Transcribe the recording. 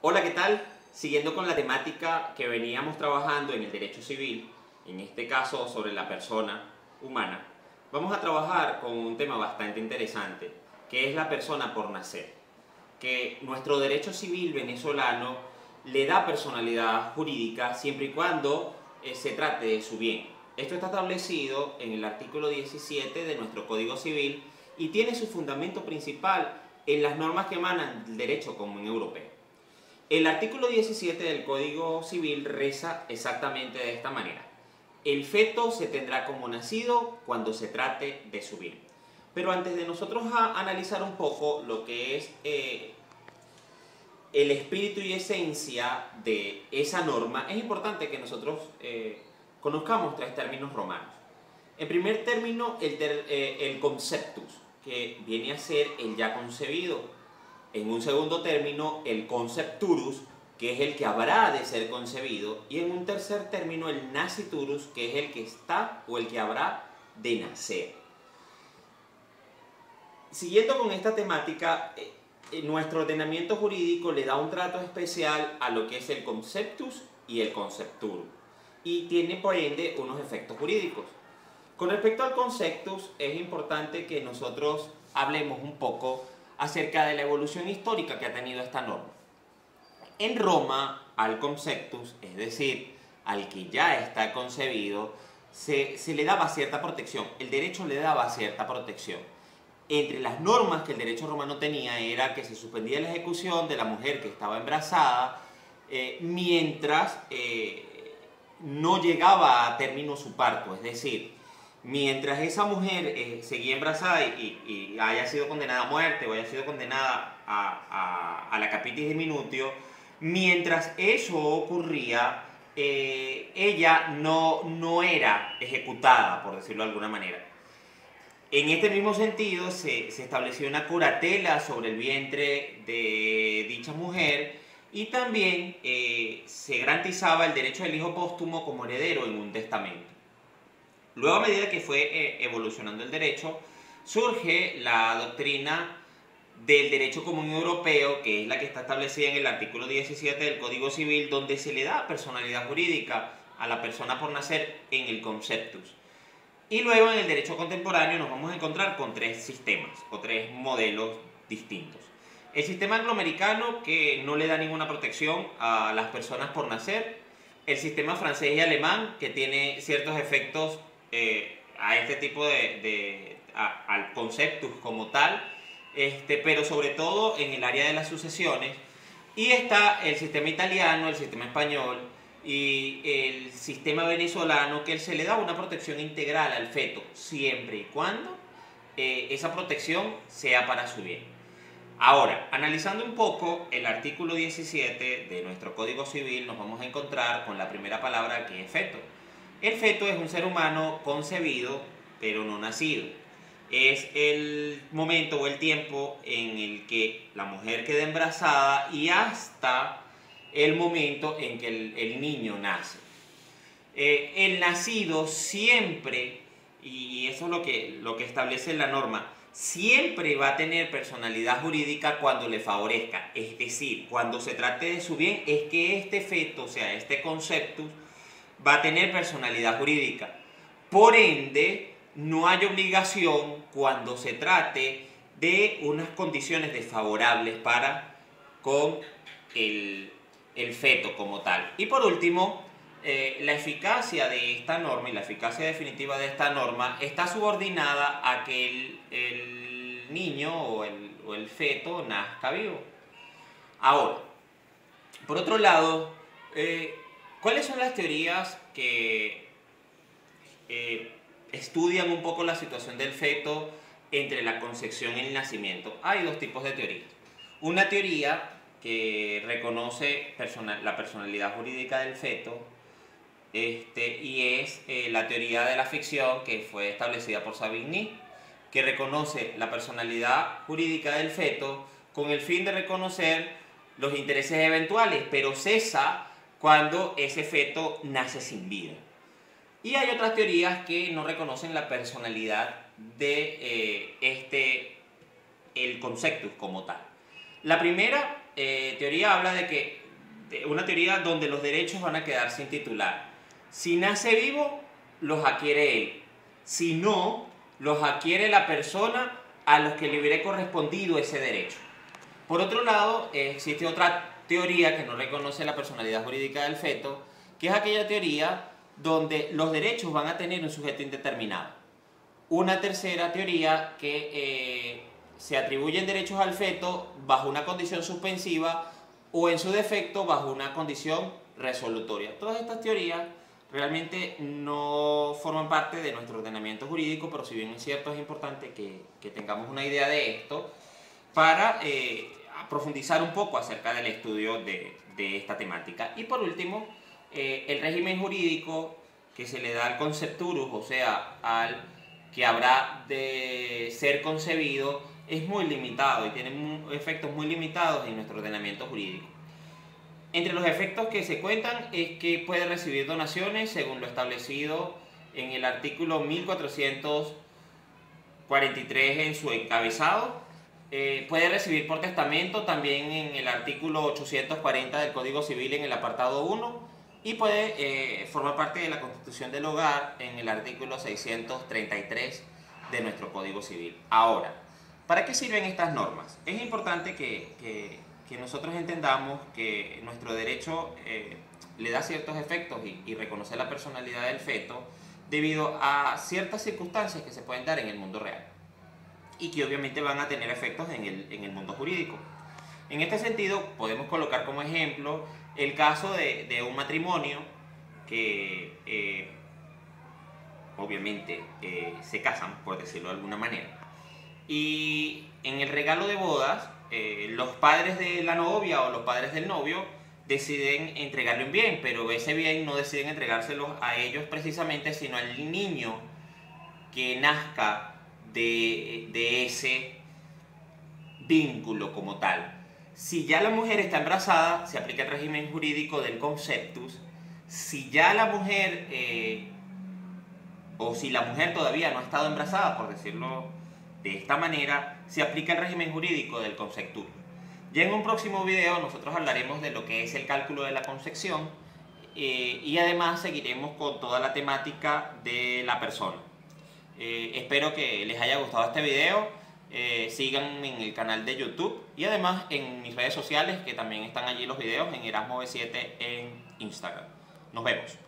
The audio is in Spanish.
Hola, ¿qué tal? Siguiendo con la temática que veníamos trabajando en el derecho civil, en este caso sobre la persona humana, vamos a trabajar con un tema bastante interesante, que es la persona por nacer, que nuestro derecho civil venezolano le da personalidad jurídica siempre y cuando se trate de su bien. Esto está establecido en el artículo 17 de nuestro Código Civil y tiene su fundamento principal en las normas que emanan del derecho común europeo. El artículo 17 del Código Civil reza exactamente de esta manera: el feto se tendrá como nacido cuando se trate de su bien. Pero antes de nosotros analizar un poco lo que es el espíritu y esencia de esa norma, es importante que nosotros conozcamos tres términos romanos. En primer término, el conceptus, que viene a ser el ya concebido. En un segundo término, el concepturus, que es el que habrá de ser concebido. Y en un tercer término, el nasciturus, que es el que está o el que habrá de nacer. Siguiendo con esta temática, nuestro ordenamiento jurídico le da un trato especial a lo que es el conceptus y el concepturum. Y tiene por ende unos efectos jurídicos. Con respecto al conceptus, es importante que nosotros hablemos un poco acerca de la evolución histórica que ha tenido esta norma. En Roma, al conceptus, es decir, al que ya está concebido, se le daba cierta protección, el derecho le daba cierta protección. Entre las normas que el derecho romano tenía era que se suspendía la ejecución de la mujer que estaba embarazada mientras no llegaba a término su parto, es decir, mientras esa mujer seguía embarazada y haya sido condenada a muerte o haya sido condenada a la capitis diminutio, mientras eso ocurría, ella no era ejecutada, por decirlo de alguna manera. En este mismo sentido, se estableció una curatela sobre el vientre de dicha mujer y también se garantizaba el derecho del hijo póstumo como heredero en un testamento. Luego, a medida que fue evolucionando el derecho, surge la doctrina del derecho común europeo, que es la que está establecida en el artículo 17 del Código Civil, donde se le da personalidad jurídica a la persona por nacer en el conceptus. Y luego en el derecho contemporáneo nos vamos a encontrar con tres sistemas o tres modelos distintos. El sistema angloamericano, que no le da ninguna protección a las personas por nacer. El sistema francés y alemán, que tiene ciertos efectos a este tipo al conceptus como tal, pero sobre todo en el área de las sucesiones. Y está el sistema italiano, el sistema español y el sistema venezolano, que se le da una protección integral al feto siempre y cuando esa protección sea para su bien. Ahora, analizando un poco el artículo 17 de nuestro Código Civil, nos vamos a encontrar con la primera palabra, que es feto. El feto es un ser humano concebido, pero no nacido. Es el momento o el tiempo en el que la mujer queda embarazada y hasta el momento en que el niño nace. El nacido siempre, y eso es lo que establece la norma, siempre va a tener personalidad jurídica cuando le favorezca. Es decir, cuando se trate de su bien, es que este feto, o sea, este conceptus, va a tener personalidad jurídica. Por ende, no hay obligación cuando se trate de unas condiciones desfavorables para con el feto como tal. Y por último, la eficacia de esta norma y la eficacia definitiva de esta norma está subordinada a que el niño o el feto nazca vivo. Ahora, por otro lado, ¿cuáles son las teorías que estudian un poco la situación del feto entre la concepción y el nacimiento? Hay dos tipos de teorías. Una teoría que reconoce la personalidad jurídica del feto y es la teoría de la ficción, que fue establecida por Savigny, que reconoce la personalidad jurídica del feto con el fin de reconocer los intereses eventuales, pero cesa cuando ese feto nace sin vida. Y hay otras teorías que no reconocen la personalidad de el conceptus como tal. La primera teoría habla de una teoría donde los derechos van a quedar sin titular. Si nace vivo, los adquiere él. Si no, los adquiere la persona a los que le hubiera correspondido ese derecho. Por otro lado, existe otra teoría que no reconoce la personalidad jurídica del feto, que es aquella teoría donde los derechos van a tener un sujeto indeterminado. Una tercera teoría que se atribuyen derechos al feto bajo una condición suspensiva o en su defecto bajo una condición resolutoria. Todas estas teorías realmente no forman parte de nuestro ordenamiento jurídico, pero si bien es cierto, es importante que tengamos una idea de esto para profundizar un poco acerca del estudio de esta temática. Y por último, el régimen jurídico que se le da al concepturus, o sea, al que habrá de ser concebido, es muy limitado y tiene efectos muy limitados en nuestro ordenamiento jurídico. Entre los efectos que se cuentan es que puede recibir donaciones según lo establecido en el artículo 1443 en su encabezado. Puede recibir por testamento también en el artículo 840 del Código Civil en el apartado 1 y puede formar parte de la constitución del hogar en el artículo 633 de nuestro Código Civil. Ahora, ¿para qué sirven estas normas? Es importante que nosotros entendamos que nuestro derecho le da ciertos efectos y reconocer la personalidad del feto debido a ciertas circunstancias que se pueden dar en el mundo real y que obviamente van a tener efectos en el mundo jurídico. En este sentido, podemos colocar como ejemplo el caso de un matrimonio que obviamente se casan, por decirlo de alguna manera, y en el regalo de bodas, los padres de la novia o los padres del novio deciden entregarle un bien, pero ese bien no deciden entregárselo a ellos precisamente, sino al niño que nazca de ese vínculo como tal. Si ya la mujer está embarazada, se aplica el régimen jurídico del conceptus. Si ya la mujer, o si la mujer todavía no ha estado embarazada, por decirlo de esta manera, se aplica el régimen jurídico del conceptus. Ya en un próximo video nosotros hablaremos de lo que es el cálculo de la concepción y además seguiremos con toda la temática de la persona. Espero que les haya gustado este video. Síganme en el canal de YouTube y además en mis redes sociales, que también están allí los videos, en Erasmo B7 en Instagram. Nos vemos.